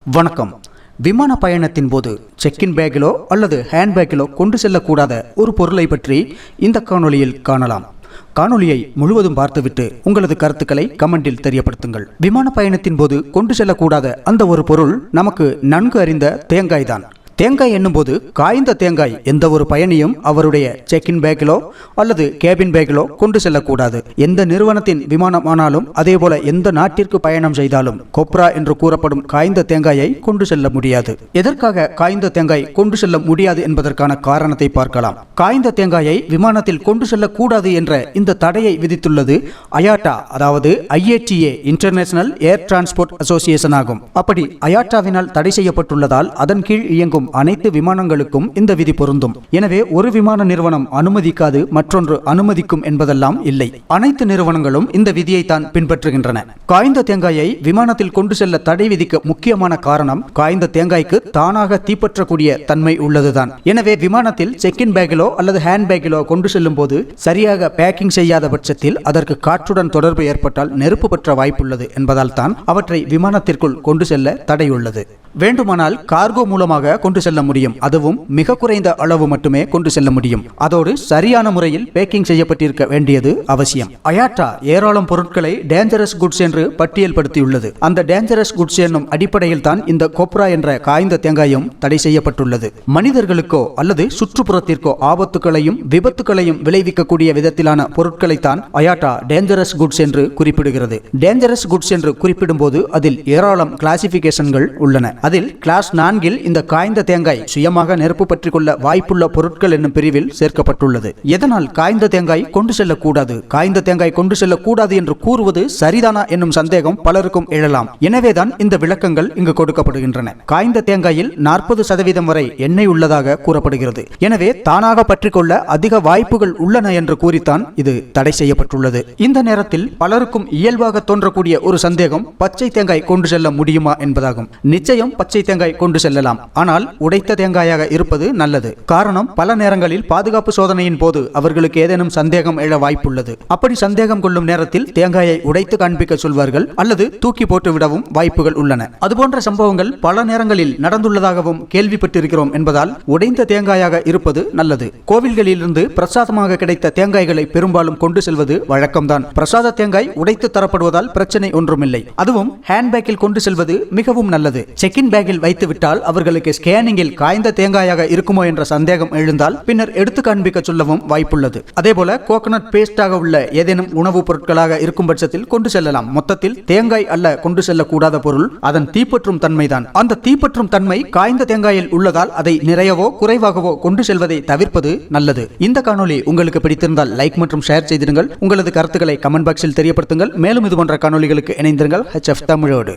வணக்கம். விமான பயணத்தின் போது செக்கின் பேக்கிலோ அல்லது ஹேண்ட்பேக்கிலோ கொண்டு செல்லக்கூடாத ஒரு பொருளை பற்றி இந்த காணொளியில் காணலாம். காணொளியை முழுவதும் பார்த்துவிட்டு உங்களது கருத்துக்களை கமெண்டில் தெரியப்படுத்துங்கள். விமான பயணத்தின் போது கொண்டு செல்லக்கூடாத அந்த ஒரு பொருள் நமக்கு நன்கு அறிந்த தேங்காய் தான். தேங்காய் என்னும்போது காய்ந்த தேங்காய் எந்த ஒரு பயணியும் அவருடைய செக்கின் பேக்கிலோ அல்லது கேபின் பேக்கிலோ கொண்டு செல்லக்கூடாது. எந்த நிறுவனத்தின் விமானமானாலும் அதேபோல எந்த நாட்டிற்கு பயணம் செய்தாலும் கொப்ரா என்று கூறப்படும் காய்ந்த தேங்காயை கொண்டு செல்ல முடியாது. எதற்காக காய்ந்த தேங்காய் கொண்டு செல்ல முடியாது என்பதற்கான காரணத்தை பார்க்கலாம். காய்ந்த தேங்காயை விமானத்தில் கொண்டு செல்லக்கூடாது என்ற இந்த தடையை விதித்துள்ளது அயாட்டா, அதாவது IATA இன்டர்நேஷனல் ஏர் டிரான்ஸ்போர்ட் அசோசியேஷன் ஆகும். அப்படி அயாட்டாவினால் தடை செய்யப்பட்டுள்ளதால் அதன் கீழ் இயங்கும் அனைத்து விமானங்களுக்கும் இந்த விதி பொருந்தும். எனவே ஒரு விமான நிறுவனம் அனுமதிக்காது மற்றொன்று அனுமதிக்கும் என்பதெல்லாம் இல்லை. அனைத்து நிறுவனங்களும் இந்த விதியை தான் பின்பற்றுகின்றன. காய்ந்த தேங்காயை விமானத்தில் கொண்டு செல்ல தடை விதிக்க முக்கியமான காரணம் காய்ந்த தேங்காய்க்கு தானாக தீப்பற்றக்கூடிய தன்மை உள்ளதுதான். எனவே விமானத்தில் செக்கின் பேக்கிலோ அல்லது ஹேண்ட் பேக்கிலோ கொண்டு செல்லும் போது சரியாக பேக்கிங் செய்யாத பட்சத்தில் அதற்கு காற்றுடன் தொடர்பு ஏற்பட்டால் நெருப்பு பற்ற வாய்ப்புள்ளது என்பதால் தான் அவற்றை விமானத்திற்குள் கொண்டு செல்ல தடை உள்ளது. வேண்டுமானால் கார்கோ மூலமாக கொண்டு செல்ல முடியும். அதுவும் மிக குறைந்த அளவு மட்டுமே கொண்டு செல்ல முடியும். அதோடு சரியான முறையில் பேக்கிங் செய்யப்பட்டிருக்க வேண்டியது அவசியம். அயாட்டா ஏராளம் பொருட்களை டேஞ்சரஸ் குட்ஸ் என்று பட்டியல் படுத்தியுள்ளது. அந்த டேஞ்சரஸ் குட்ஸ் என்னும் அடிப்படையில் தான் இந்த கொப்ரா என்ற காய்ந்த தேங்காயும் தடை செய்யப்பட்டுள்ளது. மனிதர்களுக்கோ அல்லது சுற்றுப்புறத்திற்கோ ஆபத்துகளையும் விபத்துகளையும் விளைவிக்கக்கூடிய விதத்திலான பொருட்களைத்தான் அயாட்டா டேஞ்சரஸ் குட்ஸ் என்று குறிப்பிடுகிறது. டேஞ்சரஸ் குட்ஸ் என்று குறிப்பிடும் போது அதில் ஏராளம் கிளாசிபிகேஷன்கள் உள்ளன. அதில் கிளாஸ் 4 இந்த காய்ந்த தேங்காய் சுயமாக நெருப்பு பற்றிக் கொள்ள வாய்ப்புள்ள பொருட்கள் என்னும் பிரிவில் சேர்க்கப்பட்டுள்ளது. எதனால் காய்ந்த தேங்காய் கொண்டு செல்லக்கூடாது, காய்ந்த தேங்காய் கொண்டு செல்லக்கூடாது என்று கூறுவது சரிதானா என்னும் சந்தேகம் பலருக்கும் எழலாம். எனவேதான் இந்த விளக்கங்கள் இங்கு கொடுக்கப்படுகின்றன. காய்ந்த தேங்காயில் 40% வரை எண்ணெய் உள்ளதாக கூறப்படுகிறது. எனவே தானாக பற்றிக்கொள்ள அதிக வாய்ப்புகள் உள்ளன என்று கூறித்தான் இது தடை செய்யப்பட்டுள்ளது. இந்த நேரத்தில் பலருக்கும் இயல்பாக தோன்றக்கூடிய ஒரு சந்தேகம் பச்சை தேங்காய் கொண்டு செல்ல முடியுமா என்பதாகும். நிச்சயம் பச்சை தேங்காய் கொண்டு செல்லலாம். ஆனால் உடைத்த தேங்காயாக இருப்பது நல்லது. காரணம், பல நேரங்களில் பாதுகாப்பு சோதனையின் போது அவர்களுக்கு ஏதேனும் சந்தேகம் எழ வாய்ப்புள்ளது. அப்படி சந்தேகம் கொள்ளும் நேரத்தில் தேங்காயை உடைத்து காண்பிக்க சொல்வார்கள் அல்லது தூக்கி போட்டு விடவும் வாய்ப்புகள் உள்ளன. அதுபோன்ற சம்பவங்கள் பல நேரங்களில் நடந்துள்ளதாகவும் கேள்விப்பட்டிருக்கிறோம் என்பதால் உடைந்த தேங்காயாக இருப்பது நல்லது. கோவில்களிலிருந்து பிரசாதமாக கிடைத்த தேங்காய்களை பெரும்பாலும் கொண்டு செல்வது வழக்கம்தான். பிரசாத தேங்காய் உடைத்து தரப்படுவதால் பிரச்சனை ஒன்றுமில்லை. அதுவும் ஹேண்ட்பேக்கில் கொண்டு செல்வது மிகவும் நல்லது. செக்கின் பேக்கில் வைத்து விட்டால் அவர்களுக்கு ஸ்கேனிங்கில் காய்ந்த தேங்காயாக இருக்குமோ என்ற சந்தேகம் எழுந்தால் பின்னர் எடுத்து காண்பிக்க சொல்லவும் வாய்ப்புள்ளது. அதேபோல கோகனட் பேஸ்டாக உள்ள ஏதேனும் உணவுப் பொருட்களாக இருக்கும் பட்சத்தில் கொண்டு செல்லலாம். மொத்தத்தில் தேங்காய் அல்ல கொண்டு செல்லக்கூடாத பொருள் அதன் தீப்பற்றும் தன்மைதான். அந்த தீப்பற்றும் தன்மை காய்ந்த தேங்காயில் உள்ளதால் அதை நிறையவோ குறைவாகவோ கொண்டு செல்வதை தவிர்ப்பது நல்லது. இந்த காணொளி உங்களுக்கு பிடித்திருந்தால் லைக் மற்றும் ஷேர் செய்திடுங்கள். உங்களது கருத்துக்களை கமெண்ட் பாக்ஸில் தெரியப்படுத்துங்கள். மேலும் இது போன்ற காணொளிகளுக்கு இணைந்திருங்கள் HF தமிழோடு.